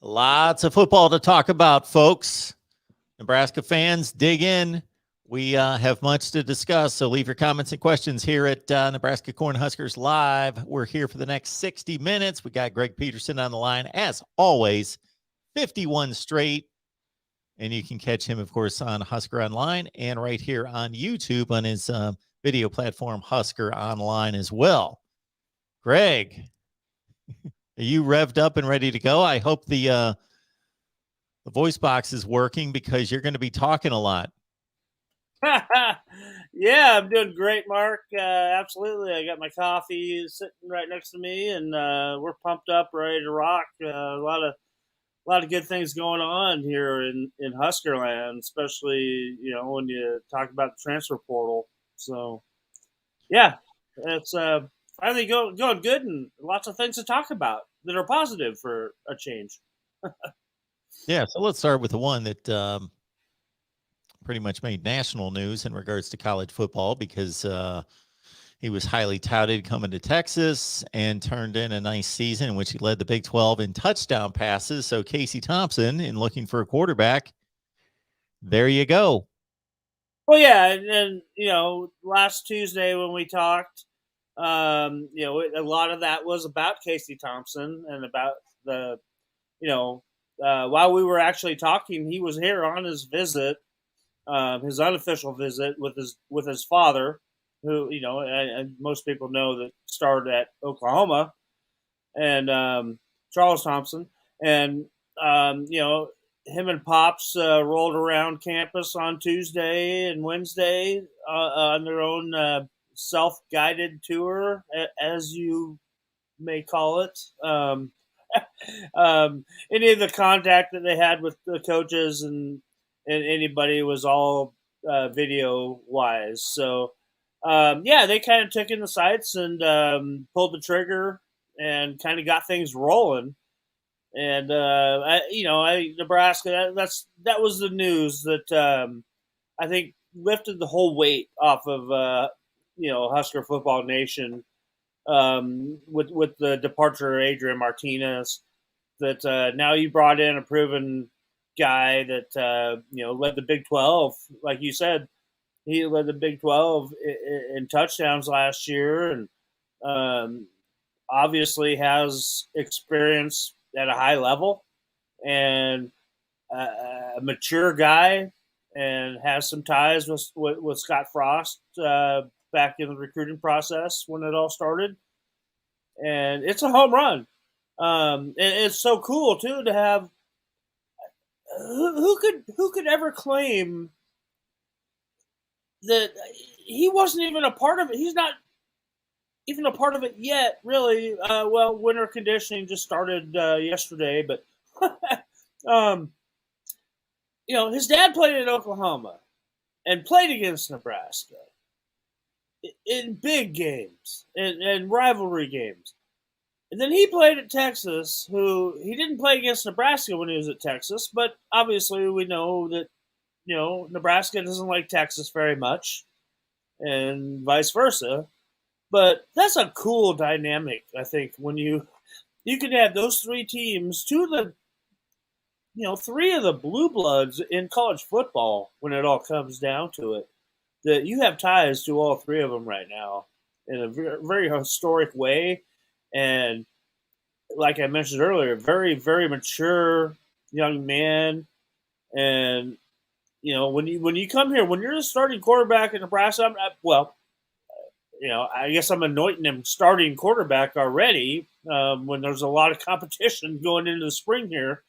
Lots of football to talk about, folks. Nebraska fans, dig in. We have much to discuss, so leave your comments and questions here at Nebraska Cornhuskers Live. We're here for the next 60 minutes. We got Greg Peterson on the line, as always, 51 straight. And you can catch him, of course, on Husker Online and right here on YouTube on his video platform, Husker Online, as well. Greg, are you revved up and ready to go? I hope the voice box is working because you're going to be talking a lot. Yeah, I'm doing great, Mark. Absolutely. I got my coffee sitting right next to me, and we're pumped up, ready to rock. A lot of good things going on here in Huskerland, especially when you talk about the transfer portal. So, yeah, it's finally going good, and lots of things to talk about that are positive for a change. Yeah, so let's start with the one that pretty much made national news in regards to college football because he was highly touted coming to Texas and turned in a nice season in which he led the Big 12 in touchdown passes. So Casey Thompson, in looking for a quarterback, there you go. Well, yeah, and last Tuesday when we talked, a lot of that was about Casey Thompson and about the, while we were actually talking, he was here on his visit, his unofficial visit with his father, who and most people know that started at Oklahoma, and Charles Thompson, and him and Pops rolled around campus on Tuesday and Wednesday on their own self-guided tour, as you may call it. Any of the contact that they had with the coaches and anybody was all video wise. So they kind of took in the sights and pulled the trigger and kind of got things rolling. And Nebraska, that was the news that I think lifted the whole weight off of Husker Football Nation with the departure of Adrian Martinez. That now you brought in a proven guy that led the Big 12, like you said. He led the Big 12 in touchdowns last year, and obviously has experience at a high level, and a mature guy, and has some ties with Scott Frost back in the recruiting process when it all started. And it's a home run. And it's so cool too to have. Who could ever claim that he wasn't even a part of it? He's not even a part of it yet, really. Winter conditioning just started yesterday, but his dad played in Oklahoma and played against Nebraska in big games and rivalry games. And then he played at Texas, who he didn't play against Nebraska when he was at Texas, but obviously we know that, Nebraska doesn't like Texas very much and vice versa. But that's a cool dynamic, I think, when you can have those three teams, three of the blue bloods in college football when it all comes down to it, that you have ties to all three of them right now in a very, very historic way. And like I mentioned earlier, very, very mature young man. And, when you come here, when you're the starting quarterback in Nebraska, I guess I'm anointing him starting quarterback already when there's a lot of competition going into the spring here.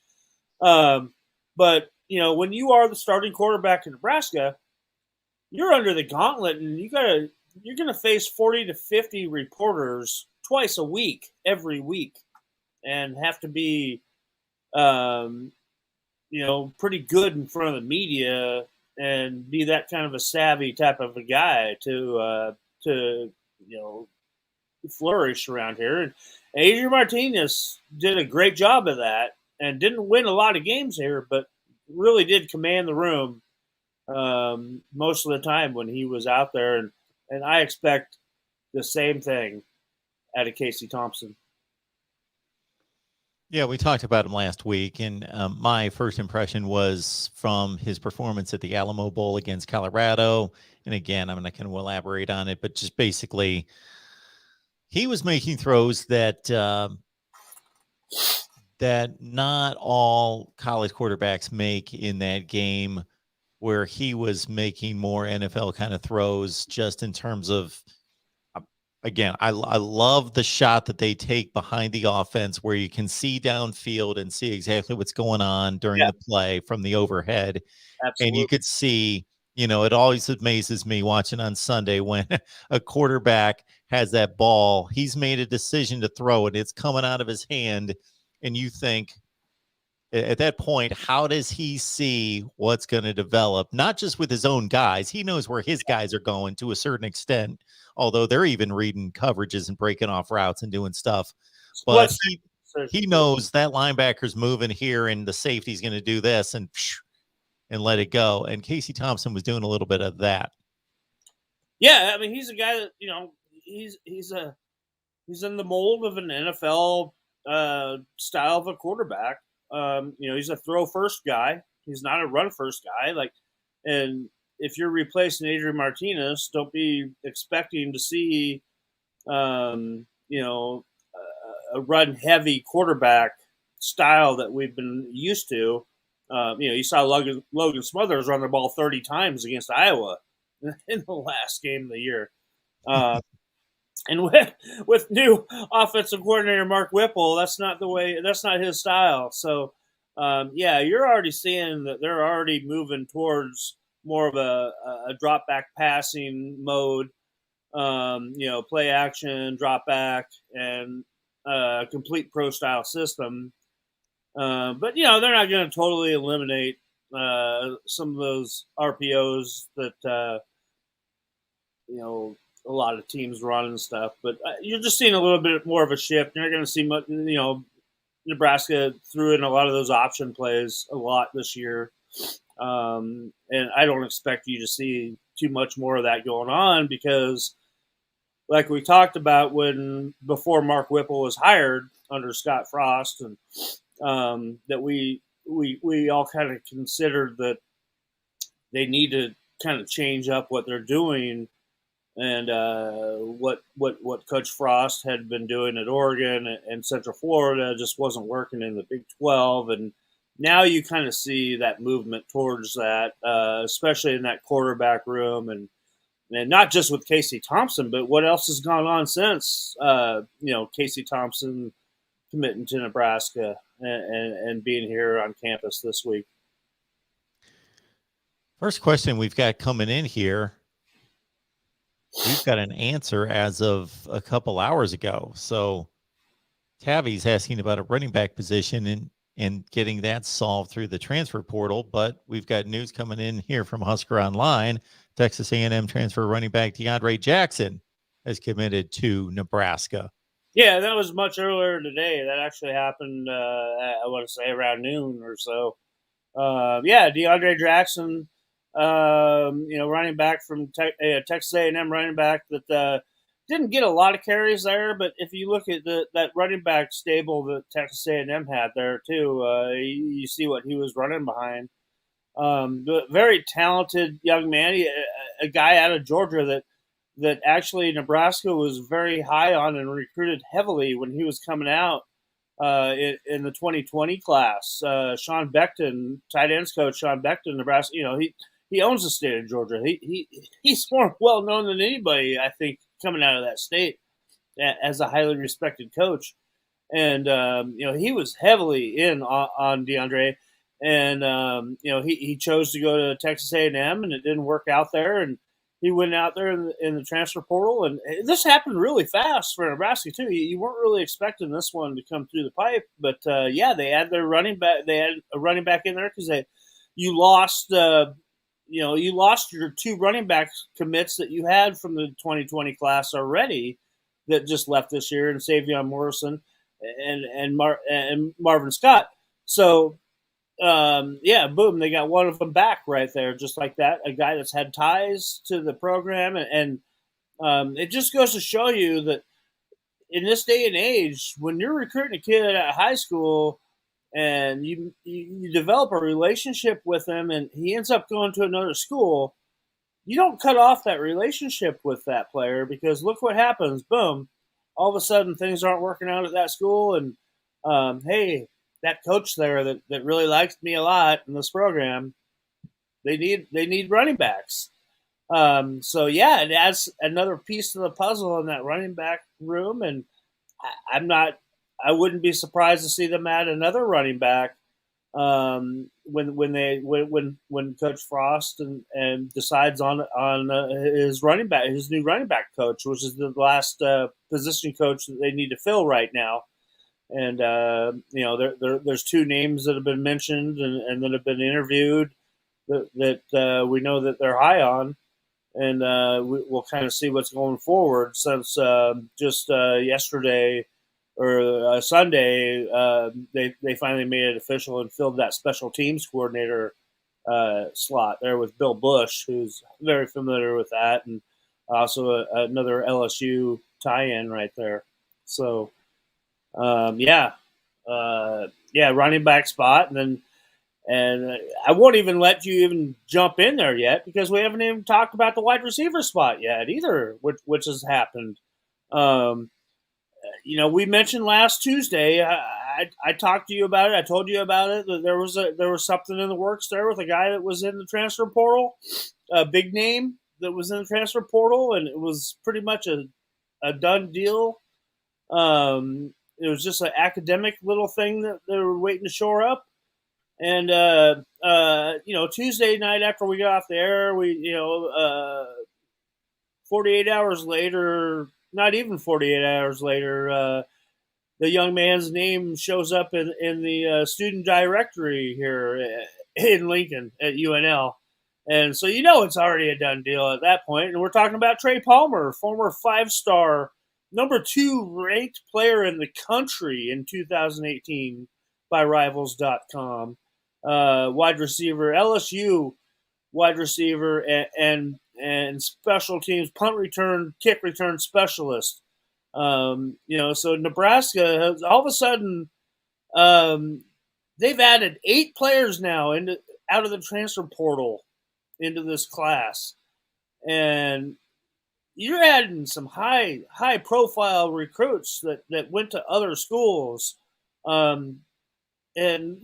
But when you are the starting quarterback in Nebraska, you're under the gauntlet, and you're going to face 40 to 50 reporters twice a week, every week, and have to be, pretty good in front of the media and be that kind of a savvy type of a guy to flourish around here. And Adrian Martinez did a great job of that and didn't win a lot of games here, but really did command the room most of the time when he was out there. And I expect the same thing out of Casey Thompson. Yeah, we talked about him last week, and my first impression was from his performance at the Alamo Bowl against Colorado. And again, I'm not going to elaborate on it, but just basically, he was making throws that not all college quarterbacks make in that game, where he was making more NFL kind of throws, just in terms of, again, I love the shot that they take behind the offense where you can see downfield and see exactly what's going on during Yeah, the play from the overhead. And you absolutely. could see, it always amazes me watching on Sunday when a quarterback has that ball. He's made a decision to throw it. It's coming out of his hand. And you think, at that point, how does he see what's going to develop? Not just with his own guys. He knows where his guys are going to a certain extent, although they're even reading coverages and breaking off routes and doing stuff. Split But he decision. knows that linebacker's moving here and the safety's going to do this and let it go. And Casey Thompson was doing a little bit of that. Yeah, I mean, he's a guy that he's in the mold of an NFL style of a quarterback. He's a throw first guy. He's not a run first guy. And if you're replacing Adrian Martinez, don't be expecting to see, a run heavy quarterback style that we've been used to. You saw Logan Smothers run the ball 30 times against Iowa in the last game of the year. And with new offensive coordinator Mark Whipple, that's not his style. So, you're already seeing that they're already moving towards more of a drop back passing mode, play action, drop back, and complete pro style system. But they're not going to totally eliminate some of those RPOs that a lot of teams run and stuff. But you're just seeing a little bit more of a shift. You're not going to see much. Nebraska threw in a lot of those option plays a lot this year, and I don't expect you to see too much more of that going on because, like we talked about before Mark Whipple was hired under Scott Frost, and that we all kind of considered that they need to kind of change up what they're doing, and what Coach Frost had been doing at Oregon and Central Florida just wasn't working in the Big 12, and now you kind of see that movement towards that, especially in that quarterback room, and not just with Casey Thompson, but what else has gone on since Casey Thompson committing to Nebraska and being here on campus this week. First question we've got coming in here. We've got an answer as of a couple hours ago. So Tavi's asking about a running back position and getting that solved through the transfer portal. But we've got news coming in here from Husker Online. Texas A&M transfer running back Deandre Johnson has committed to Nebraska. Yeah, that was much earlier today. That actually happened, I want to say, around noon or so. Deandre Jackson, running back from Texas A&M running back that didn't get a lot of carries there, but if you look at that running back stable that Texas A&M had there too, you see what he was running behind. But very talented young man, a guy out of Georgia that actually Nebraska was very high on and recruited heavily when he was coming out in the 2020 class. Sean Beckton, tight ends coach Sean Beckton, Nebraska, he owns the state of Georgia. He's more well known than anybody, I think, coming out of that state as a highly respected coach. And he was heavily in on Deandre, and he chose to go to Texas A&M, and it didn't work out there, and he went out there in the transfer portal, and this happened really fast for Nebraska too. You weren't really expecting this one to come through the pipe, but they had their running back. They had a running back in there because you lost your two running back commits that you had from the 2020 class already that just left this year, and Savion Morrison and Marvin Scott. So. Boom, they got one of them back right there, just like that. A guy that's had ties to the program, and it just goes to show you that in this day and age, when you're recruiting a kid at high school and you develop a relationship with him and he ends up going to another school, you don't cut off that relationship with that player, because look what happens. Boom. All of a sudden things aren't working out at that school. And, hey, that coach there that really liked me a lot in this program, they need running backs. So yeah, it adds another piece to the puzzle in that running back room. And I wouldn't be surprised to see them add another running back when Coach Frost and decides on his new running back coach, which is the last position coach that they need to fill right now. And there's two names that have been mentioned and that have been interviewed that we know that they're high on, and we'll kind of see what's going forward. Since just yesterday or Sunday, they finally made it official and filled that special teams coordinator slot there with Bill Bush, who's very familiar with that, and also another LSU tie-in right there. So, running back spot, and I won't even let you even jump in there yet, because we haven't even talked about the wide receiver spot yet either, which has happened. We mentioned last Tuesday. I talked to you about it. I told you about it. That there was something in the works there with a guy that was in the transfer portal, a big name that was in the transfer portal, and it was pretty much a done deal. It was just an academic little thing that they were waiting to shore up. And Tuesday night after we got off the air, 48 hours later. Not even 48 hours later, the young man's name shows up in the student directory here in Lincoln at UNL. And so it's already a done deal at that point. And we're talking about Trey Palmer, former 5-star, number 2 ranked player in the country in 2018 by Rivals.com. Wide receiver, LSU wide receiver, and special teams, punt return, kick return specialist. So Nebraska has, all of a sudden, they've added 8 players now out of the transfer portal into this class. And you're adding some high profile recruits that went to other schools. And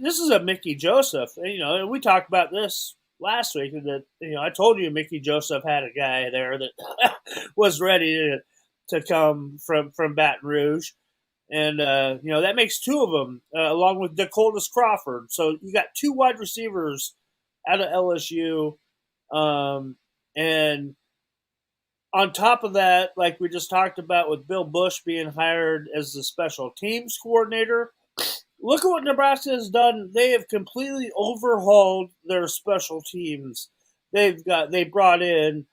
this is a Mickey Joseph. And we talked about this last week, that I told you Mickey Joseph had a guy there that was ready to come from Baton Rouge, and that makes 2 of them, along with Dakotas Crawford. So you got 2 wide receivers out of LSU, and on top of that, like we just talked about with Bill Bush being hired as the special teams coordinator. Look at what Nebraska has done. They have completely overhauled their special teams. They brought in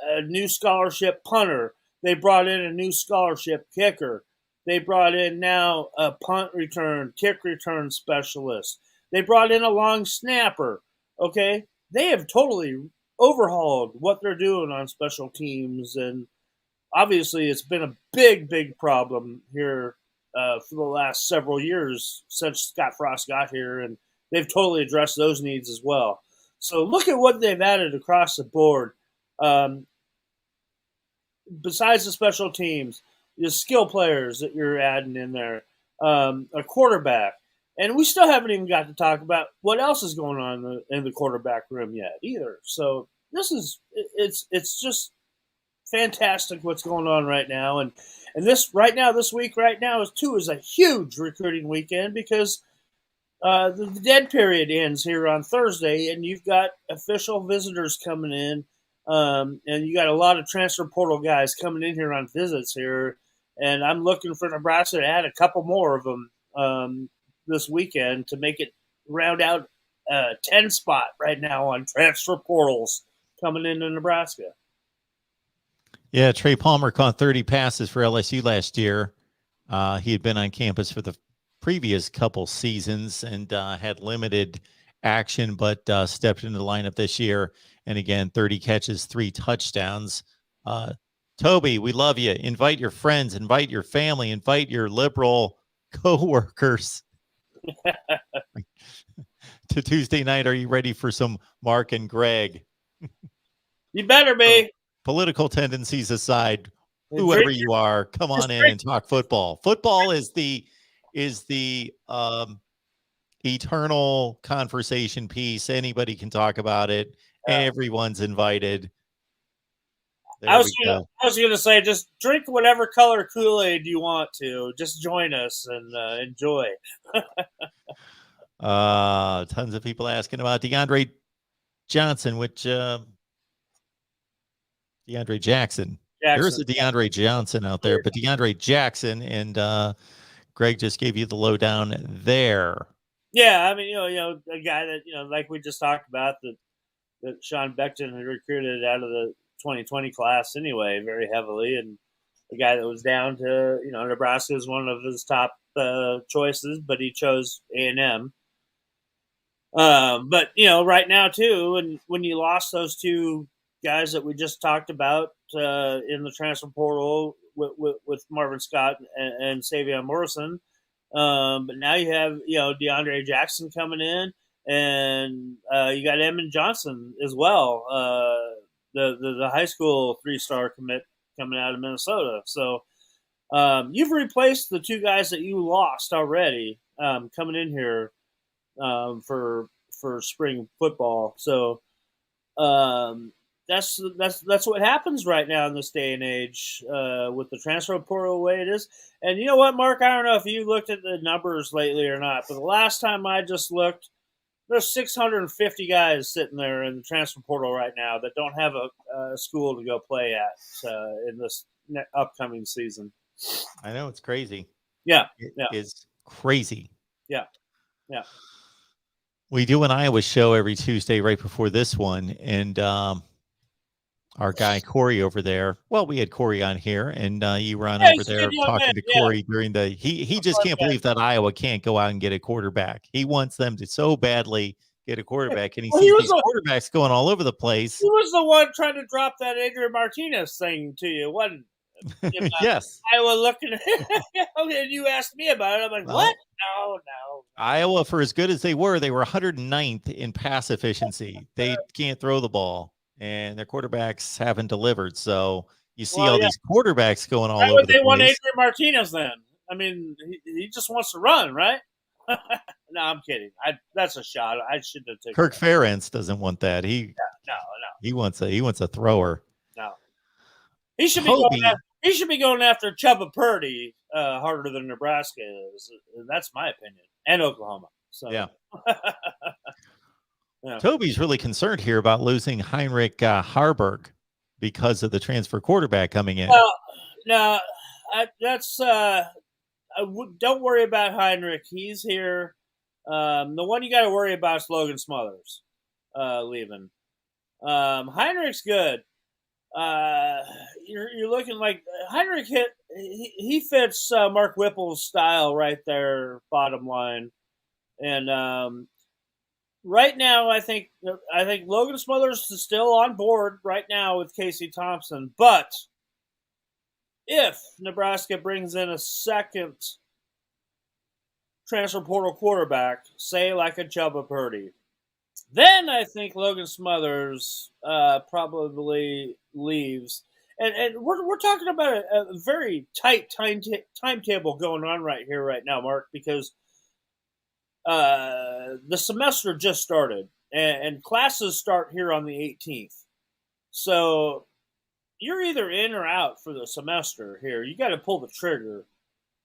a new scholarship punter. They brought in a new scholarship kicker. They brought in now a punt return, kick return specialist. They brought in a long snapper. Okay, they have totally overhauled what they're doing on special teams, and obviously it's been a big problem here for the last several years since Scott Frost got here, and they've totally addressed those needs as well. So look at what they've added across the board. Besides the special teams, the skill players that you're adding in there, a quarterback, and we still haven't even got to talk about what else is going on in the quarterback room yet either. So it's just fantastic what's going on right now, and this week is a huge recruiting weekend, because the dead period ends here on Thursday, and you've got official visitors coming in, and you got a lot of transfer portal guys coming in here on visits here, and I'm looking for Nebraska to add a couple more of them this weekend to make it round out 10 spot right now on transfer portals coming into Nebraska. Yeah, Trey Palmer caught 30 passes for LSU last year. He had been on campus for the previous couple seasons and had limited action, but stepped into the lineup this year. And again, 30 catches, 3 touchdowns. Toby, we love you. Invite your friends, invite your family, invite your liberal coworkers to Tuesday night. Are you ready for some Mark and Greg? You better be. Political tendencies aside, And whoever drink- you are, come on in and talk football. Football is the eternal conversation piece. Anybody can talk about it. Everyone's invited. There we go. I was gonna say, just drink whatever color Kool-Aid you want to. Just join us and enjoy. Tons of people asking about Deandre Johnson, which DeAndre Jackson. There's a DeAndre Johnson out there, but DeAndre Jackson, and Greg just gave you the lowdown there. Yeah, I mean, you know, a guy that, you know, like we just talked about, that Sean Beckton had recruited out of the 2020 class anyway, very heavily, and a guy that was down to, you know, Nebraska was one of his top choices, but he chose A&M. But, you know, right now too, and when you lost those two guys that we just talked about in the transfer portal with Marvin Scott and Savion Morrison, but now you have, you know, DeAndre Jackson coming in, and you got Emmon Johnson as well, the high school 3-star commit coming out of Minnesota. So you've replaced the two guys that you lost already coming in here for spring football. So that's what happens right now in this day and age with the transfer portal the way it is. And you know what, Mark? I don't know if you looked at the numbers lately or not, but the last time I just looked, there's 650 guys sitting there in the transfer portal right now that don't have a school to go play at in this upcoming season. I know, it's crazy. Yeah, it is crazy. Yeah. We do an Iowa show every Tuesday right before this one, and our guy Corey over there. Well, we had Corey on here, and you were on over there talking to Corey during the. He just can't believe that Iowa can't go out and get a quarterback. He wants them to so badly get a quarterback, and he sees these quarterbacks going all over the place. He was the one trying to drop that Adrian Martinez thing to you, wasn't he? Yes. Iowa looking at it, and you asked me about it. I'm like, what? No. Iowa, for as good as they were 109th in pass efficiency. They can't throw the ball, and their quarterbacks haven't delivered. So you see all these quarterbacks going all over the place. Why would they want Adrian Martinez then? I mean, he just wants to run, right? No, I'm kidding. That's a shot. I shouldn't have taken. Kirk Ferentz doesn't want that. He wants a thrower. No, he should be going after Chubba Purdy harder than Nebraska is. That's my opinion, and Oklahoma. So yeah. Toby's really concerned here about losing Heinrich Harburg because of the transfer quarterback coming in. No, that's don't worry about Heinrich. He's here. The one you got to worry about is Logan Smothers leaving. Heinrich's good. You're looking like Heinrich he fits Mark Whipple's style right there, bottom line. And right now, I think Logan Smothers is still on board right now with Casey Thompson, but if Nebraska brings in a second transfer portal quarterback, say like a Chubba Purdy, then I think Logan Smothers probably leaves. And we're talking about a very tight timetable going on right here, right now, Mark, because the semester just started, and classes start here on the 18th. So you're either in or out for the semester here. You got to pull the trigger.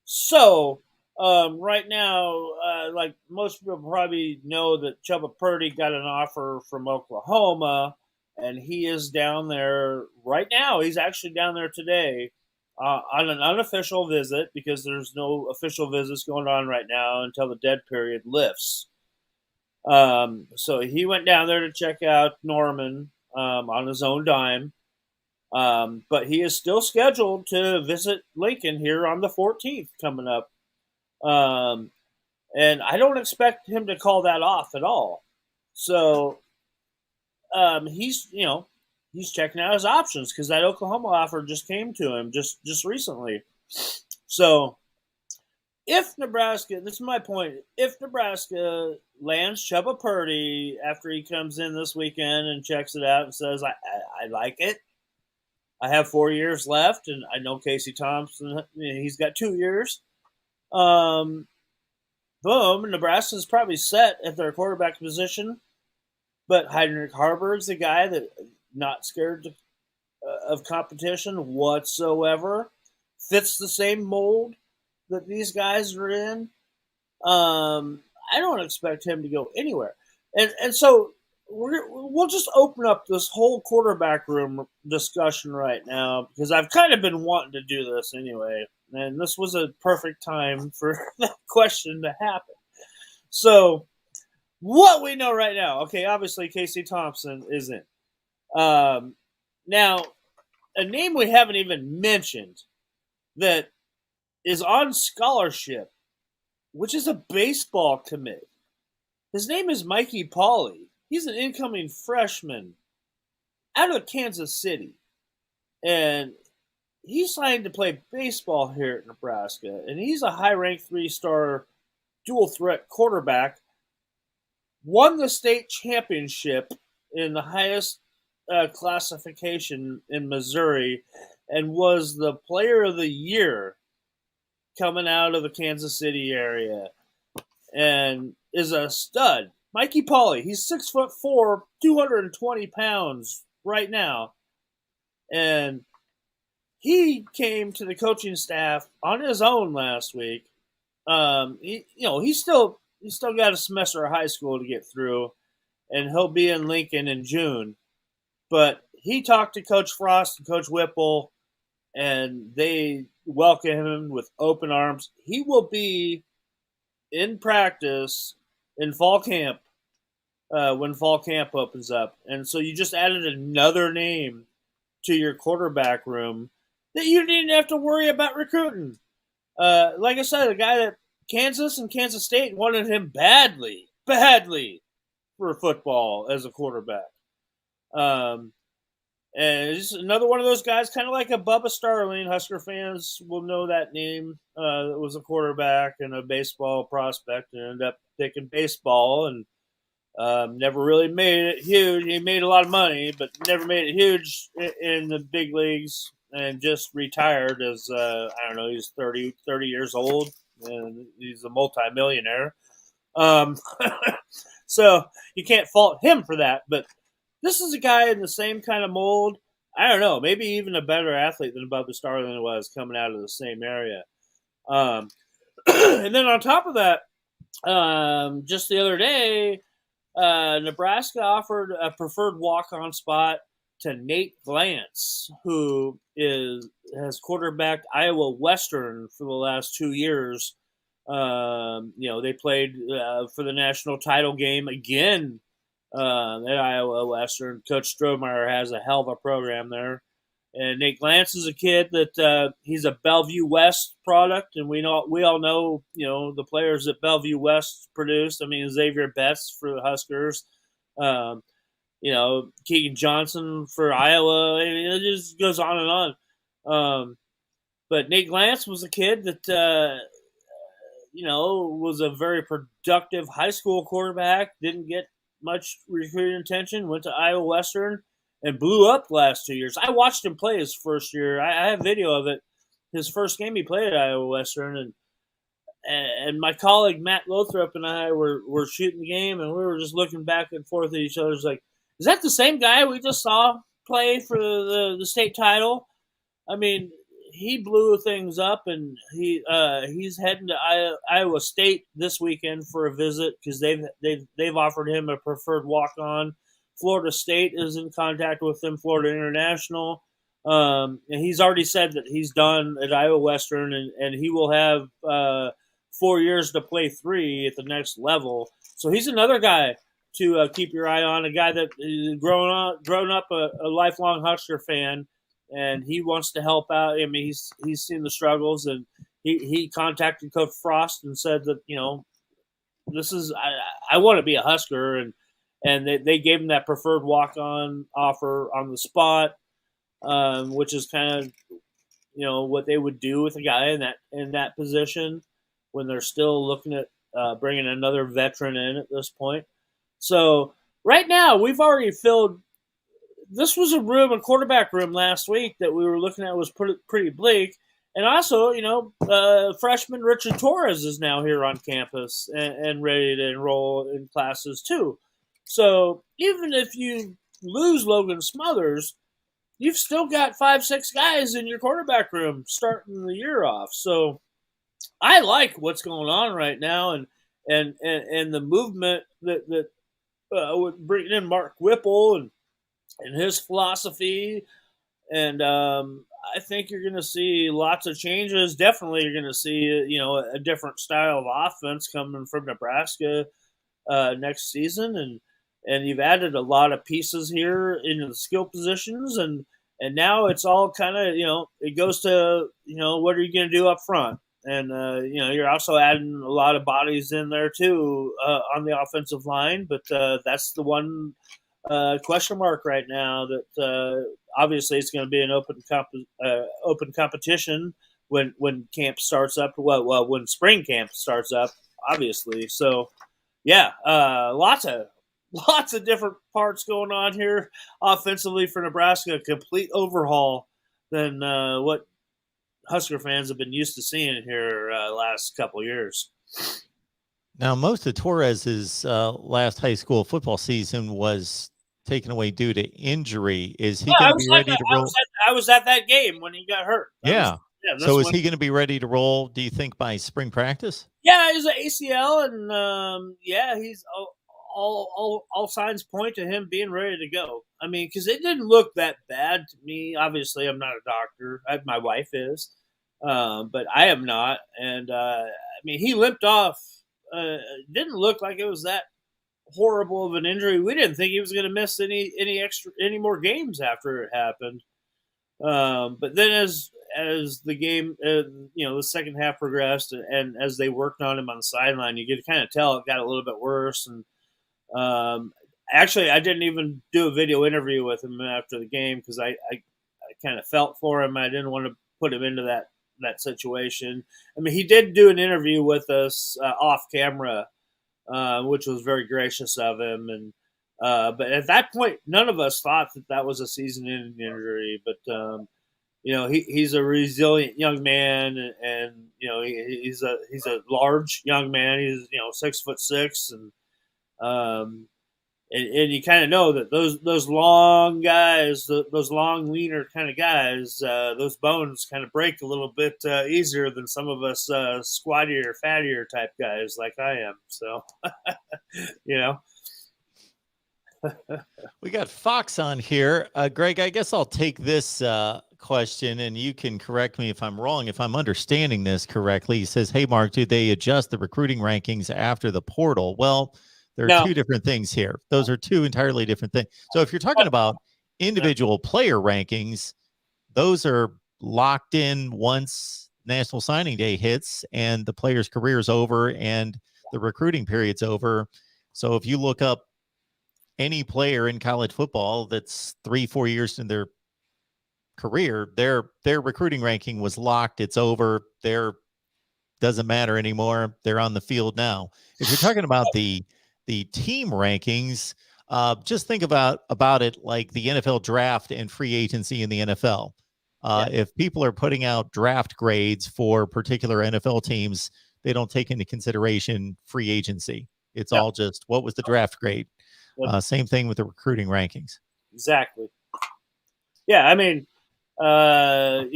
So right now, like most people probably know that Chubba Purdy got an offer from Oklahoma, and he is down there right now. He's actually down there today on an unofficial visit, because there's no official visits going on right now until the dead period lifts. So he went down there to check out Norman on his own dime. But he is still scheduled to visit Lincoln here on the 14th coming up. And I don't expect him to call that off at all. So he's, he's checking out his options because that Oklahoma offer just came to him just recently. So if Nebraska, this is my point, if Nebraska lands Chubba Purdy after he comes in this weekend and checks it out and says, I like it, I have 4 years left, and I know Casey Thompson, he's got 2 years. Boom, Nebraska's probably set at their quarterback position, but Heinrich Haarberg's a guy that not scared of competition whatsoever, fits the same mold that these guys are in. I don't expect him to go anywhere. And so we'll just open up this whole quarterback room discussion right now because I've kind of been wanting to do this anyway. And this was a perfect time for that question to happen. So what we know right now, okay, obviously Casey Thompson is in. Now, a name we haven't even mentioned that is on scholarship, which is a baseball commit. His name is Mikey Pauley. He's an incoming freshman out of Kansas City. And he signed to play baseball here at Nebraska. And he's a high-ranked 3-star dual-threat quarterback. Won the state championship in the highest classification in Missouri and was the player of the year coming out of the Kansas City area and is a stud. Mikey Pauley, he's 6'4", 220 pounds right now. And he came to the coaching staff on his own last week. He's still got a semester of high school to get through, and he'll be in Lincoln in June. But he talked to Coach Frost and Coach Whipple, and they welcome him with open arms. He will be in practice in fall camp when fall camp opens up. And so you just added another name to your quarterback room that you didn't have to worry about recruiting. Like I said, a guy that Kansas and Kansas State wanted him badly for football as a quarterback. And it's another one of those guys, kind of like a Bubba Starling. Husker fans will know that name. That was a quarterback and a baseball prospect, and ended up picking baseball and never really made it huge. He made a lot of money, but never made it huge in the big leagues, and just retired as, he's 30 years old, and he's a multimillionaire. So you can't fault him for that, but this is a guy in the same kind of mold. I don't know, maybe even a better athlete than Bubba Starling was coming out of the same area. And then on top of that, just the other day, Nebraska offered a preferred walk-on spot to Nate Glantz, who has quarterbacked Iowa Western for the last 2 years. They played for the national title game again at Iowa Western. Coach Strohmeyer has a hell of a program there. And Nate Glantz is a kid that he's a Bellevue West product, and we all know the players that Bellevue West produced. I mean, Xavier Betts for the Huskers, Keegan Johnson for Iowa. I mean, it just goes on and on. But Nate Glantz was a kid that was a very productive high school quarterback. Didn't get much recruiting attention. Went to Iowa Western and blew up the last 2 years. I watched him play his first year. I have video of it. His first game he played at Iowa Western, and my colleague Matt Lothrop and I were shooting the game, and we were just looking back and forth at each other. It's like, is that the same guy we just saw play for the state title? I mean, he blew things up, and he's heading to Iowa State this weekend for a visit because they've offered him a preferred walk-on. Florida State is in contact with him, Florida International. And he's already said that he's done at Iowa Western, and he will have 4 years to play 3 at the next level. So he's another guy to keep your eye on, a guy that is grown up a lifelong Husker fan, and he wants to help out. I mean, he's seen the struggles, and he contacted Coach Frost and said that, this is I want to be a Husker, and and they gave him that preferred walk-on offer on the spot, which is kind of what they would do with a guy in that position when they're still looking at bringing another veteran in at this point. So right now we've already filled. This was a quarterback room last week that we were looking at was pretty bleak. And also, freshman Richard Torres is now here on campus and ready to enroll in classes too. So even if you lose Logan Smothers, you've still got 5-6 guys in your quarterback room starting the year off. So I like what's going on right now, and the movement that with bringing in Mark Whipple and his philosophy, and I think you're going to see lots of changes. Definitely, you're going to see a different style of offense coming from Nebraska next season, and you've added a lot of pieces here into the skill positions, and now it's all kind of it goes to what are you going to do up front, and you're also adding a lot of bodies in there too on the offensive line, but that's the one question mark right now that obviously it's going to be an open competition when camp starts up. Well, when spring camp starts up, obviously. So yeah, lots of different parts going on here offensively for Nebraska. A complete overhaul than what Husker fans have been used to seeing here last couple of years. Now, most of Torres's last high school football season was taken away due to injury. Is he going to be ready to roll? I was at that game when he got hurt. So is he going to be ready to roll, do you think, by spring practice? Yeah, he's an ACL, and he's all signs point to him being ready to go. I mean, because it didn't look that bad to me. Obviously, I'm not a doctor. My wife is, but I am not. And I mean, he limped off. Didn't look like it was that horrible of an injury. We didn't think he was going to miss any more games after it happened. But then as the game, the second half progressed, and as they worked on him on the sideline, you could kind of tell it got a little bit worse. And actually, I didn't even do a video interview with him after the game because I kind of felt for him. I didn't want to put him into that situation. I mean, he did do an interview with us off camera, which was very gracious of him. And but at that point, none of us thought that was a season-ending injury. But he's a resilient young man, and he's a large young man. He's 6'6", and you kind of know that those long guys, those long, leaner kind of guys, those bones kind of break a little bit easier than some of us squattier, fattier type guys like I am. So, We got Fox on here. Greg, I guess I'll take this question, and you can correct me if I'm wrong, if I'm understanding this correctly. He says, hey, Mark, do they adjust the recruiting rankings after the portal? Well, there are two different things here. Those are two entirely different things. So if you're talking about individual player rankings, those are locked in once National Signing Day hits and the player's career is over and the recruiting period's over. So if you look up any player in college football that's 3-4 years in their career, their recruiting ranking was locked. It's over. Doesn't matter anymore. They're on the field now. If you're talking about the team rankings, just think about it like the NFL draft and free agency in the NFL. If people are putting out draft grades for particular NFL teams, they don't take into consideration free agency. It's all just what was the draft grade. Same thing with the recruiting rankings. Exactly. Yeah, I mean, your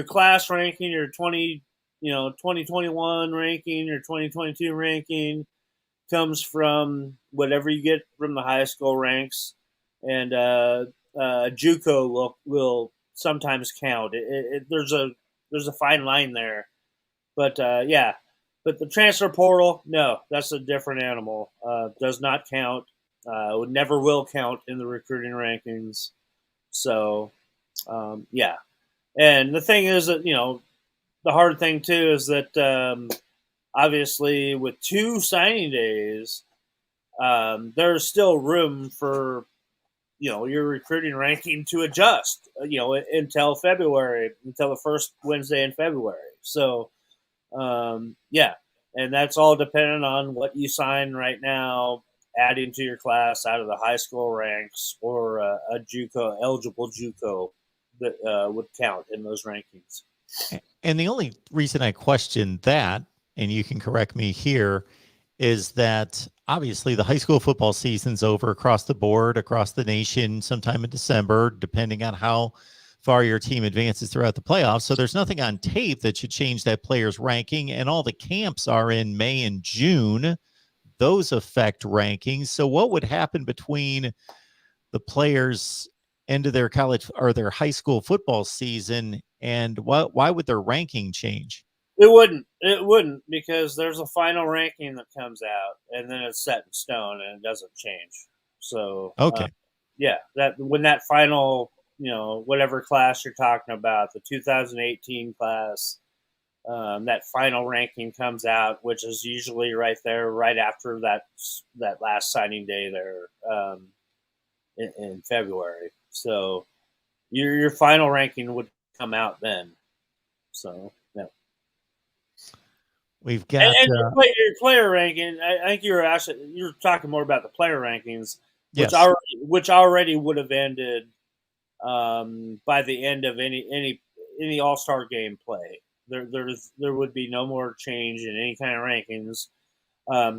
class ranking, your 2021 ranking, your 2022 ranking comes from whatever you get from the high school ranks, and JUCO will sometimes count. There's a fine line there, but But the transfer portal, no, that's a different animal. Does not count. Never will count in the recruiting rankings. So, And the thing is that, the hard thing too is that obviously with 2 signing days, there's still room for your recruiting ranking to adjust. Until February, until the first Wednesday in February. So, yeah, and that's all dependent on what you sign right now, adding to your class out of the high school ranks or a JUCO eligible JUCO that would count in those rankings. And the only reason I question that, and you can correct me here, is that obviously the high school football season's over across the board, across the nation, sometime in December, depending on how far your team advances throughout the playoffs. So there's nothing on tape that should change that player's ranking. And all the camps are in May and June. Those affect rankings. So what would happen between the players' end of their college or their high school football season, and why would their ranking change? It wouldn't. It wouldn't, because there's a final ranking that comes out, and then it's set in stone, and it doesn't change. So, Okay. yeah, that when that final, whatever class you're talking about, the 2018 class, that final ranking comes out, which is usually right there, right after that last signing day there in February. So, your final ranking would come out then. So, yeah. We've got And your player ranking. I think you were talking more about the player rankings, yes. which already would have ended by the end of any All-Star game play. There would be no more change in any kind of rankings.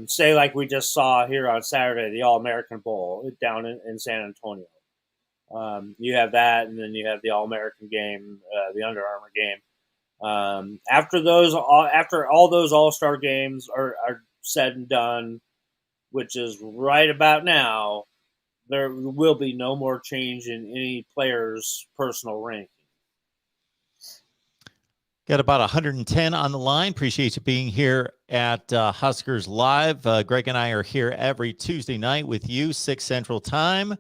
Say like we just saw here on Saturday, the All-American Bowl down in San Antonio. You have that, and then you have the All-American game, the Under Armour game. After all those All-Star games are said and done, which is right about now, there will be no more change in any player's personal ranking. Got about 110 on the line. Appreciate you being here at Huskers Live. Greg and I are here every Tuesday night with you, 6 Central Time.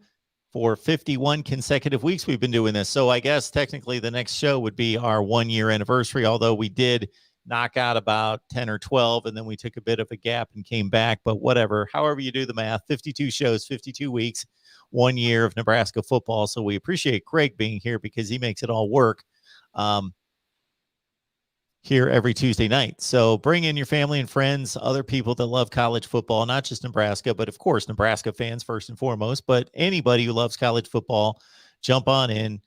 For 51 consecutive weeks, we've been doing this. So I guess technically the next show would be our 1-year anniversary, although we did knock out about 10 or 12, and then we took a bit of a gap and came back. But whatever, however you do the math, 52 shows, 52 weeks, 1 year of Nebraska football. So we appreciate Craig being here because he makes it all work here every Tuesday night. So bring in your family and friends, other people that love college football, not just Nebraska, but of course, Nebraska fans first and foremost, but anybody who loves college football, jump on in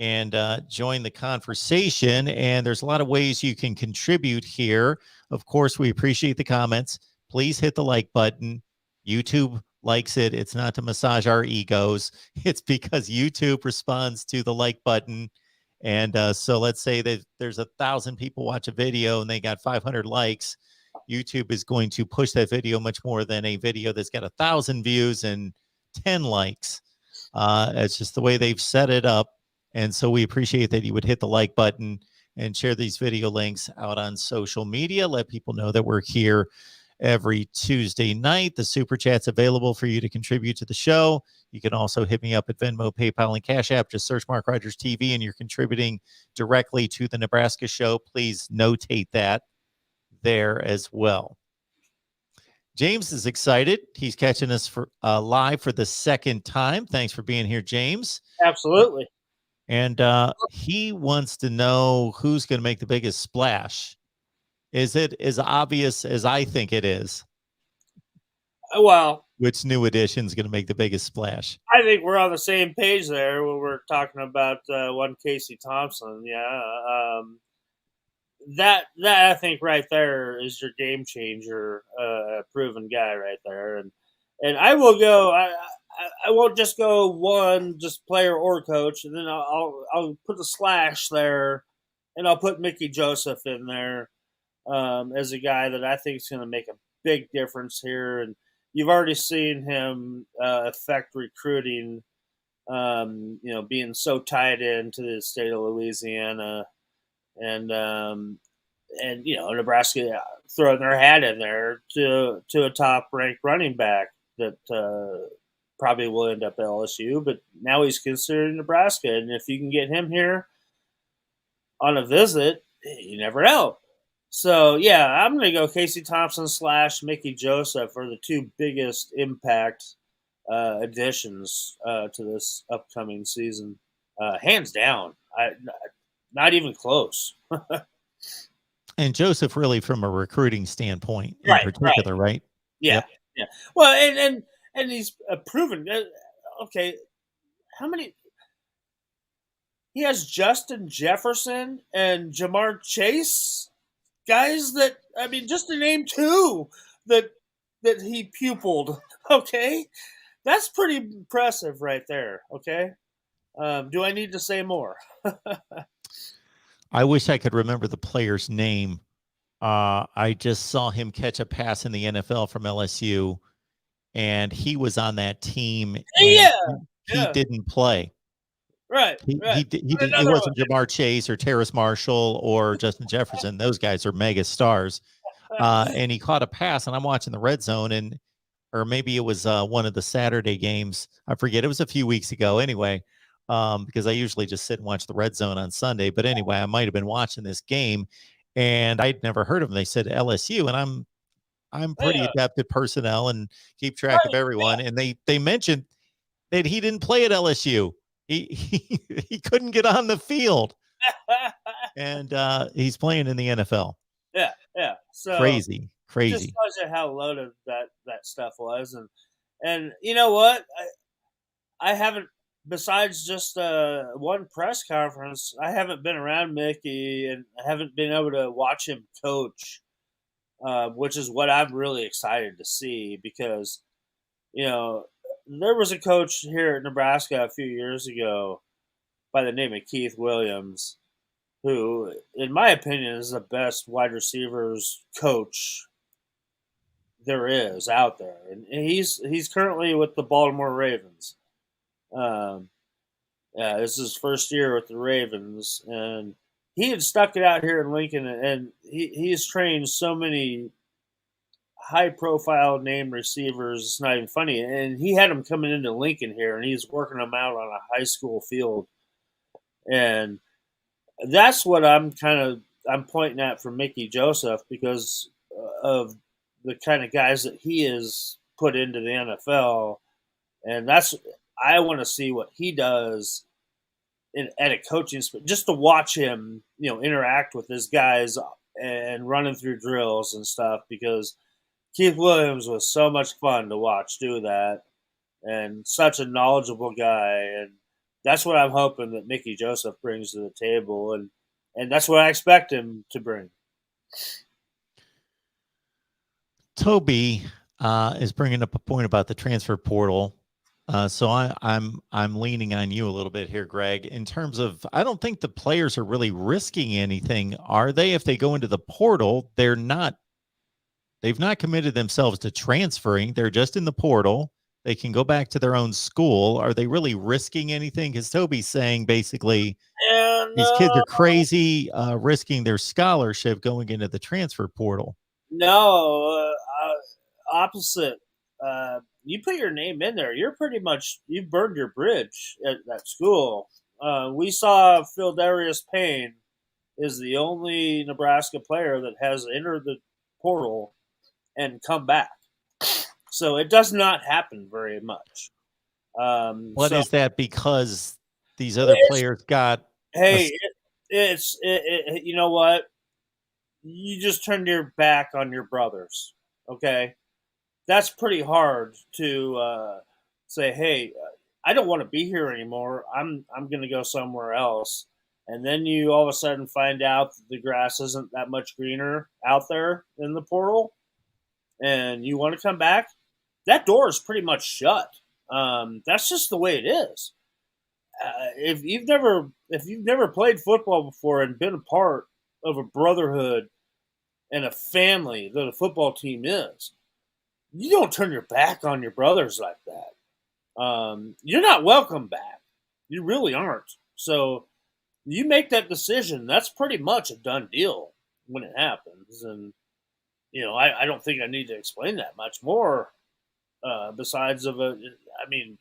and join the conversation. And there's a lot of ways you can contribute here. Of course, we appreciate the comments. Please hit the like button. YouTube likes it. It's not to massage our egos. It's because YouTube responds to the like button. And so let's say that there's 1,000 people watch a video and they got 500 likes. YouTube is going to push that video much more than a video that's got 1,000 views and 10 likes. It's just the way they've set it up. And so we appreciate that you would hit the like button and share these video links out on social media. Let people know that we're here every Tuesday night. The Super Chat's available for you to contribute to the show. You can also hit me up at Venmo, PayPal, and Cash App. Just search MarkRogersTV, and you're contributing directly to the Nebraska show. Please notate that there as well. James is excited. He's catching us for live for the second time. Thanks for being here, James. Absolutely. And he wants to know who's going to make the biggest splash. Is it as obvious as I think it is? Well, which new edition is going to make the biggest splash? I think we're on the same page there when we're talking about one Casey Thompson. Yeah. That I think right there is your game changer, proven guy right there. And I will go. I won't just go one, just player or coach, and then I'll put the slash there, and I'll put Mickey Joseph in there as a guy that I think is going to make a big difference here. And you've already seen him affect recruiting. Being so tied into the state of Louisiana, and Nebraska throwing their hat in there to a top ranked running back that probably will end up at LSU, but now he's considered Nebraska. And if you can get him here on a visit, you never know. So yeah, I'm gonna go Casey Thompson / Mickey Joseph for the two biggest impact additions to this upcoming season, hands down. Not even close. And Joseph, really, from a recruiting standpoint in Right, right. particular, right? Yeah, Yep. yeah. Well, and he's proven. Okay, how many? He has Justin Jefferson and Jamar Chase, guys that I mean, just to name two that he pupiled. Okay, that's pretty impressive right there. Okay, do I need to say more? I wish I could remember the player's name. I just saw him catch a pass in the NFL from LSU, and he was on that team, and Yeah, he yeah, didn't play. right, right. It Another wasn't Jamar Chase or Terrace Marshall or Justin Jefferson. Those guys are mega stars. one. And he caught a pass, and I'm watching the red zone, and or maybe it was one of the Saturday games. I forget. It was a few weeks ago, anyway. Because I usually just sit and watch the red zone on Sunday. But anyway, I might have been watching this game, and I'd never heard of him. They said LSU, and I'm pretty Yeah, adept at personnel and keep track of right. everyone. And they mentioned that he didn't play at LSU. He couldn't get on the field, and he's playing in the NFL. Yeah, yeah. So Crazy, it just crazy. tells you how loaded that stuff was, and you know what? I haven't, besides just one press conference, I haven't been around Mickey, and I haven't been able to watch him coach, which is what I'm really excited to see because you know there was a coach here at Nebraska a few years ago by the name of Keith Williams, who, in my opinion, is the best wide receivers coach there is out there, and he's currently with the Baltimore Ravens. Um, yeah, this is his first year with the Ravens, and he had stuck it out here in Lincoln, and he's trained so many high-profile name receivers. It's not even funny, and he had them coming into Lincoln here, and he's working them out on a high school field, and that's what I'm pointing at for Mickey Joseph because of the kind of guys that he has put into the NFL, and that's I want to see what he does at a coaching just to watch him, interact with his guys and running through drills and stuff because Keith Williams was so much fun to watch do that and such a knowledgeable guy, and that's what I'm hoping that Mickey Joseph brings to the table, and that's what I expect him to bring. Toby is bringing up a point about the transfer portal. So I'm leaning on you a little bit here, Greg. In terms of, I don't think the players are really risking anything, are they? If they go into the portal, they've not committed themselves to transferring. They're just in the portal. They can go back to their own school. Are they really risking anything? Because Toby's saying basically And these kids are crazy, risking their scholarship going into the transfer portal. no, opposite. You put your name in there, you've burned your bridge at that school. We saw Phil Darius Payne is the only Nebraska player that has entered the portal and come back. So it does not happen very much. What So is that? Because these other it's, players got a hey, you know what? You just turned your back on your brothers. Okay, that's pretty hard to say. Hey, I don't want to be here anymore. I'm going to go somewhere else. And then you all of a sudden find out that the grass isn't that much greener out there in the portal, and you want to come back. That door is pretty much shut. That's just the way it is. If you've never played football before and been a part of a brotherhood and a family that a football team is, you don't turn your back on your brothers like that. You're not welcome back. You really aren't. So you make that decision. That's pretty much a done deal when it happens. And I don't think I need to explain that much more. Besides of I mean,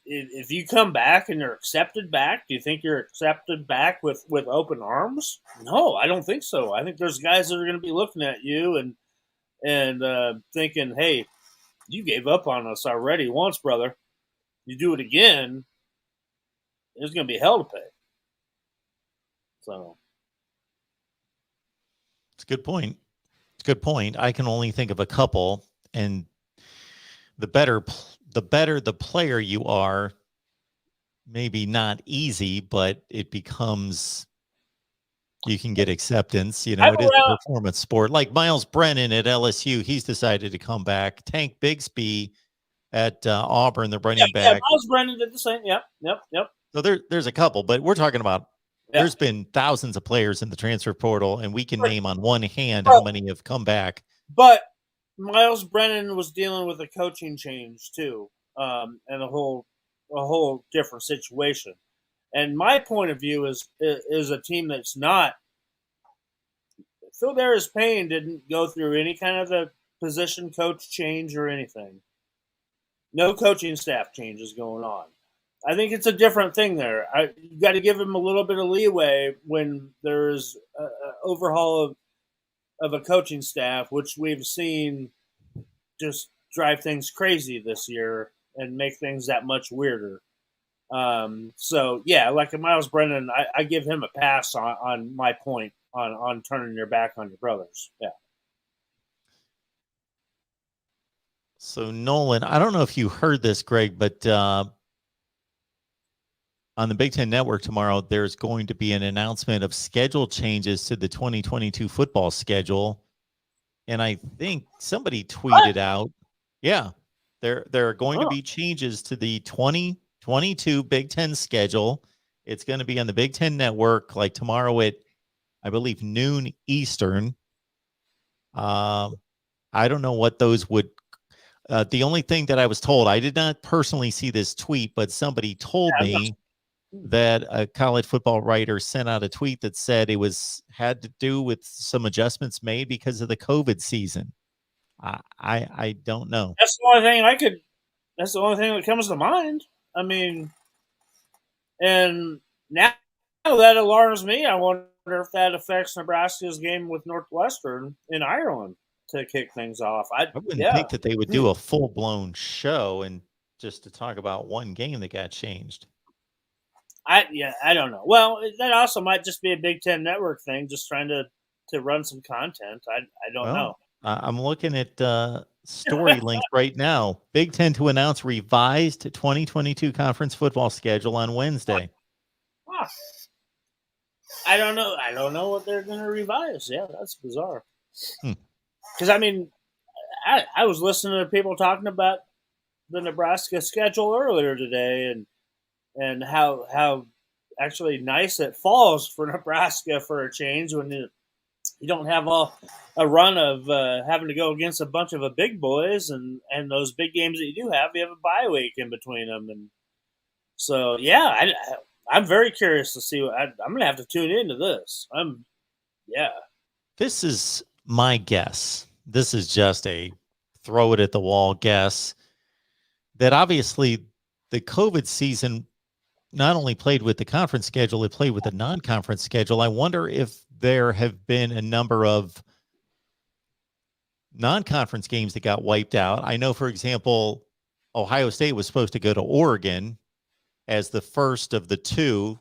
if you come back and you're accepted back, do you think you're accepted back with open arms? No, I don't think so. I think there's guys that are going to be looking at you and thinking, hey, you gave up on us already once, brother. You do it again, there's going to be hell to pay. So it's a good point. It's a good point. I can only think of a couple, and the better the player you are, maybe not easy, but it becomes, you can get acceptance. You know, it is a performance sport. Like Miles Brennan at LSU, he's decided to come back. Tank Bigsby at Auburn, the running back. Yeah, Miles Brennan did the same. Yep. So there's a couple, but we're talking about, there's been thousands of players in the transfer portal, and we can name on one hand how many have come back. But Miles Brennan was dealing with a coaching change too, and a whole different situation. And my point of view is a team that's not. Phil Darius Payne didn't go through any kind of a position coach change or anything. No coaching staff changes going on. I think it's a different thing there. You got to give him a little bit of leeway when there's an overhaul of a coaching staff, which we've seen just drive things crazy this year and make things that much weirder. So yeah, like Miles Brennan, I give him a pass on my point on turning your back on your brothers. Yeah. So Nolan, I don't know if you heard this, Greg, but on the Big Ten Network tomorrow, there's going to be an announcement of schedule changes to the 2022 football schedule. And I think somebody tweeted out, there are going to be changes to the 2022 Big Ten schedule. It's going to be on the Big Ten Network like tomorrow at, I believe, noon Eastern. I don't know what those would. The only thing that I was told, I did not personally see this tweet, but somebody told me that a college football writer sent out a tweet that said it had to do with some adjustments made because of the COVID season. I don't know. That's the only thing that's the only thing that comes to mind. I mean, and now that alarms me. I wonder if that affects Nebraska's game with Northwestern in Ireland to kick things off. I wouldn't think that they would do a full-blown show and just to talk about one game that got changed. I don't know. Well, that also might just be a Big Ten Network thing, just trying to run some content. I don't know. I'm looking at story links right now. Big Ten to announce revised 2022 conference football schedule on Wednesday. I don't know. I don't know what they're going to revise. Yeah, that's bizarre. Because I mean, I was listening to people talking about the Nebraska schedule earlier today, and how actually nice it falls for Nebraska for a change when you don't have a run of having to go against a bunch of big boys and those big games that you do have, you have a bye week in between them. And so, yeah, I'm very curious to see I'm going to have to tune into this. This is my guess. This is just a throw it at the wall guess that obviously the COVID season not only played with the conference schedule, it played with the non-conference schedule. I wonder if there have been a number of non-conference games that got wiped out. I know, for example, Ohio State was supposed to go to Oregon as the first of the two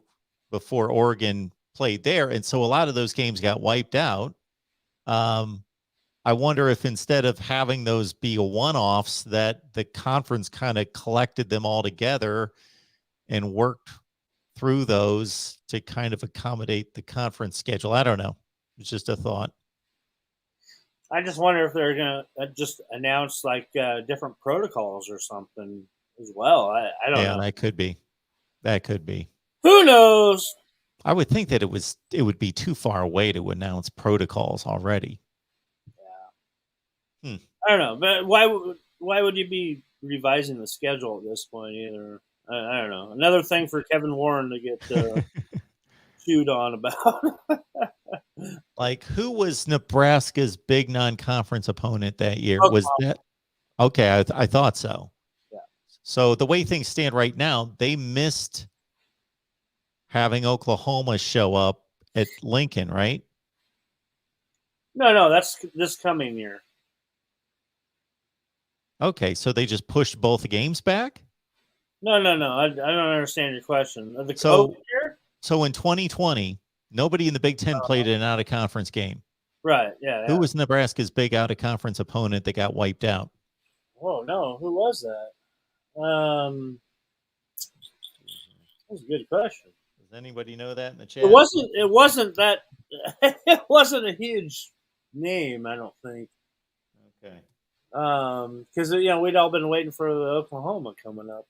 before Oregon played there. And so a lot of those games got wiped out. I wonder if instead of having those be one-offs, that the conference kind of collected them all together and worked through those to kind of accommodate the conference schedule. I don't know. It's just a thought. I just wonder if they're going to just announce like different protocols or something as well. I don't know. Yeah, that could be. That could be. Who knows? I would think that it would be too far away to announce protocols already. Yeah. I don't know, but why would you be revising the schedule at this point either? I don't know. Another thing for Kevin Warren to get chewed on about. Like, who was Nebraska's big non-conference opponent that year? Oklahoma. Was that okay? I thought so. Yeah. So the way things stand right now, they missed having Oklahoma show up at Lincoln, right? No, that's this coming year. Okay, so they just pushed both games back? No. I don't understand your question. The So COVID year? so in 2020, nobody in the Big Ten played an out-of-conference game. Right. Yeah. Who was Nebraska's big out-of-conference opponent that got wiped out? Oh no, who was that? That's a good question. Does anybody know that in the chat? It wasn't that. It wasn't a huge name, I don't think. Okay. Because we'd all been waiting for the Oklahoma coming up.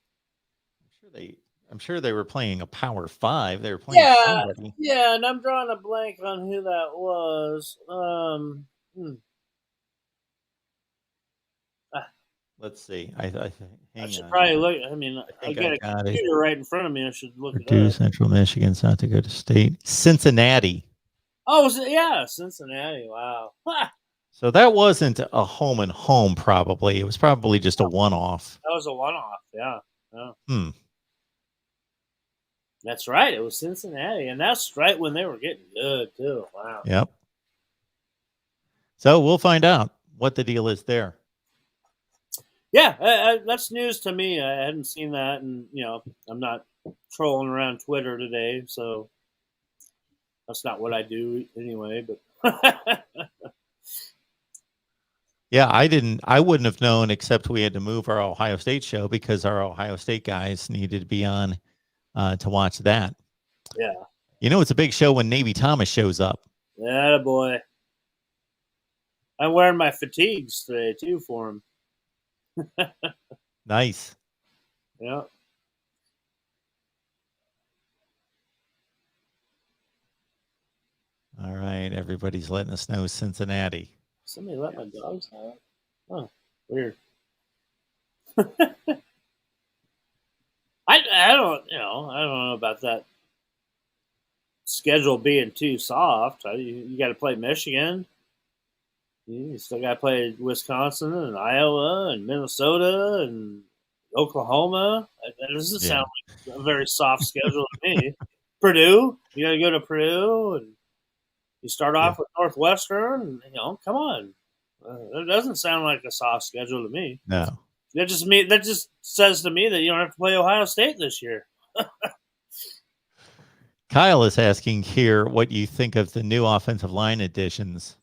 I'm sure they were playing a Power 5. They were playing somebody. Yeah, and I'm drawing a blank on who that was. Let's see. I should probably look. I mean, I got a computer right in front of me. I should look it up. Central Michigan, South Dakota State, Cincinnati. Oh, yeah, Cincinnati. Wow. So that wasn't a home and home. Probably it was probably just a one-off. That was a one-off. Yeah. That's right. It was Cincinnati, and that's right when they were getting good too. Wow. Yep. So we'll find out what the deal is there. Yeah, that's news to me. I hadn't seen that, and I'm not trolling around Twitter today, so that's not what I do anyway. But yeah, I wouldn't have known, except we had to move our Ohio State show because our Ohio State guys needed to be on to watch that. Yeah. It's a big show when Navy Thomas shows up. Yeah, boy. I'm wearing my fatigues today too for him. Nice. Yeah. All right, everybody's letting us know Cincinnati. Somebody let my dogs out? Oh, weird. I don't know about that schedule being too soft. You got to play Michigan. You still got to play Wisconsin and Iowa and Minnesota and Oklahoma. That doesn't sound like a very soft schedule to me. Purdue, you got to go to Purdue, and you start off with Northwestern. Come on, that doesn't sound like a soft schedule to me. No, that just says to me that you don't have to play Ohio State this year. Kyle is asking here what you think of the new offensive line additions.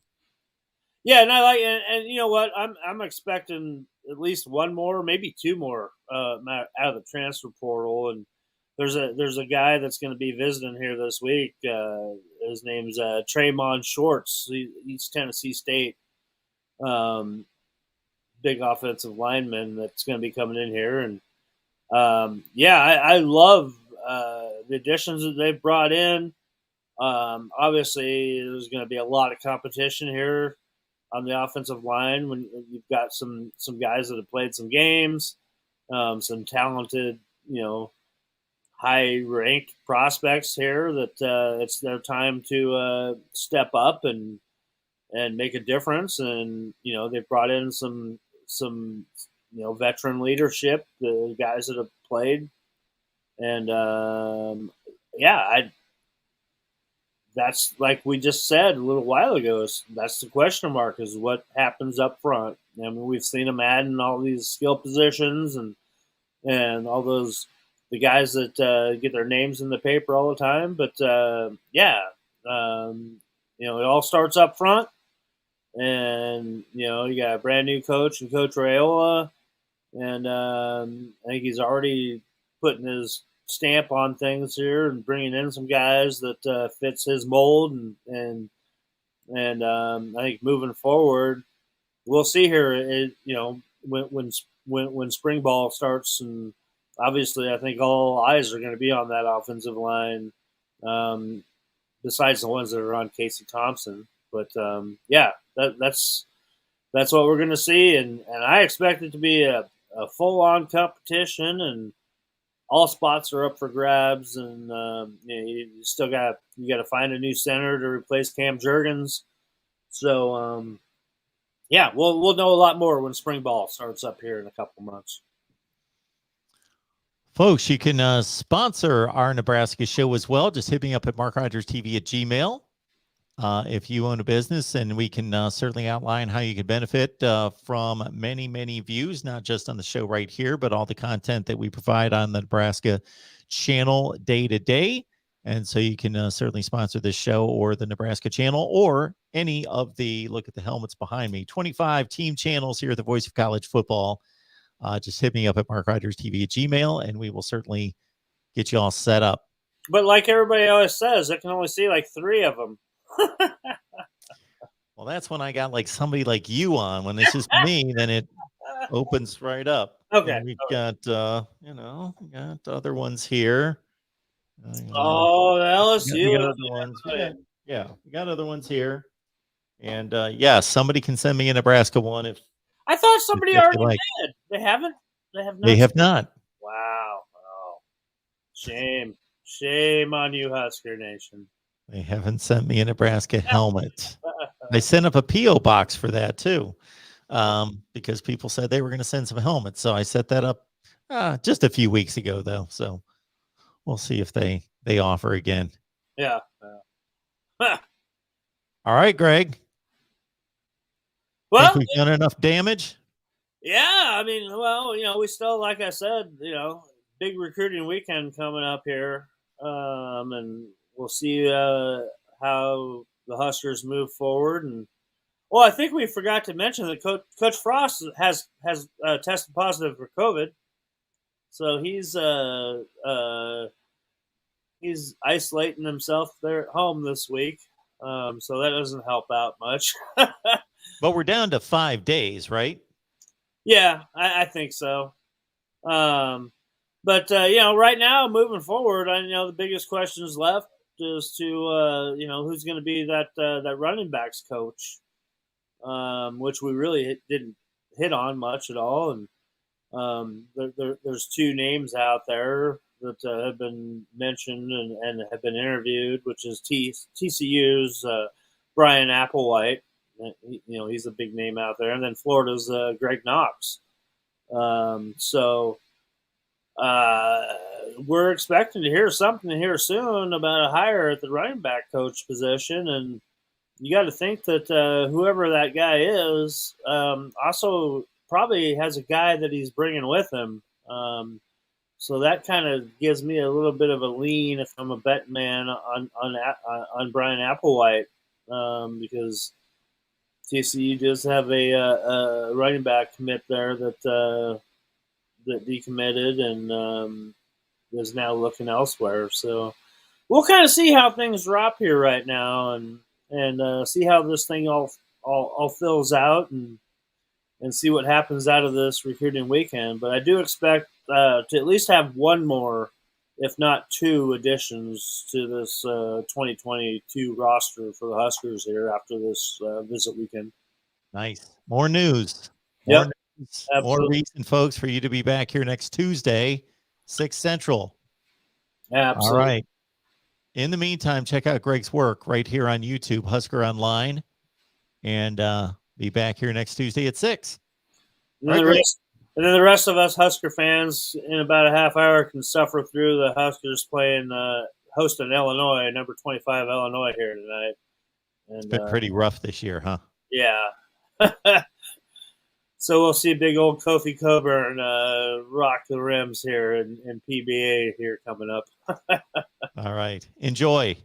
Yeah, and I like, and you know what? I'm expecting at least one more, maybe two more out of the transfer portal. And there's a guy that's going to be visiting here this week. His name's Traymon Schwartz. He's Tennessee State, big offensive lineman that's going to be coming in here. And I love the additions that they've brought in. Obviously, there's going to be a lot of competition here on the offensive line when you've got some guys that have played some games, some talented, high-ranked prospects here that it's their time to step up and make a difference. And they've brought in some veteran leadership, the guys that have played, and that's like we just said a little while ago. That's the question mark: is what happens up front. I mean, we've seen them add in all these skill positions and all those the guys that get their names in the paper all the time. But it all starts up front, and you got a brand new coach and Coach Raiola, and I think he's already putting his stamp on things here and bringing in some guys that fits his mold, and I think moving forward, we'll see here. When spring ball starts, and obviously I think all eyes are going to be on that offensive line, besides the ones that are on Casey Thompson. But that's what we're going to see, and I expect it to be a full on competition, and all spots are up for grabs, and you got to find a new center to replace Cam Jurgens. So we'll know a lot more when spring ball starts up here in a couple months. Folks, you can sponsor our Nebraska show as well. Just hit me up at MarkRogersTV at Gmail. If you own a business, and we can certainly outline how you can benefit from many, many views, not just on the show right here, but all the content that we provide on the Nebraska channel day to day. And so you can certainly sponsor this show or the Nebraska channel or any of the, look at the helmets behind me, 25 team channels here at the Voice of College Football. Just hit me up at MarkRogersTV at Gmail, and we will certainly get you all set up. But like everybody always says, I can only see like 3 of them. Well, that's when I got like somebody like you on. When it's just me, then it opens right up. Okay. And we've got, we got other ones here. Oh, the LSU. We got other ones. We got other ones here. And yeah, somebody can send me a Nebraska one if I thought somebody if already like. did. They haven't. They have not. They have not. Wow. Oh, shame on you, Husker Nation. They haven't sent me a Nebraska helmet. I sent up a P.O. box for that too, because people said they were going to send some helmets. So I set that up just a few weeks ago, though. So we'll see if they offer again. Yeah. All right, Greg. Well, think we've done enough damage. Yeah, I mean, well, we still, like I said, big recruiting weekend coming up here, and we'll see how the Huskers move forward. And well, I think we forgot to mention that Coach Frost has tested positive for COVID, so he's isolating himself there at home this week. So that doesn't help out much. But we're down to 5 days, right? Yeah, I think so. But right now, moving forward, the biggest questions left is to who's going to be that running backs coach, which we really didn't hit on much at all. And there's 2 names out there that have been mentioned and have been interviewed, which is TCU's Brian Applewhite. He's a big name out there, and then Florida's Greg Knox. So we're expecting to hear something here soon about a hire at the running back coach position, and you got to think that whoever that guy is also probably has a guy that he's bringing with him. So that kind of gives me a little bit of a lean if I'm a bet man on Brian Applewhite, because TCU does have a running back commit there that decommitted and is now looking elsewhere. So we'll kind of see how things drop here right now, and see how this thing all fills out, and see what happens out of this recruiting weekend. But I do expect to at least have one more, if not 2 additions to this 2022 roster for the Huskers here after this visit weekend. Nice. More news. Yep. More reason, folks, for you to be back here next Tuesday, 6 Central. Absolutely. All right. In the meantime, check out Greg's work right here on YouTube, Husker Online, and be back here next Tuesday at 6. And then the rest of us Husker fans in about a half hour can suffer through the Huskers hosting Illinois, number 25 Illinois here tonight. And, it's been pretty rough this year, huh? Yeah. So we'll see big old Kofi Coburn rock the rims here in PBA here coming up. All right. Enjoy.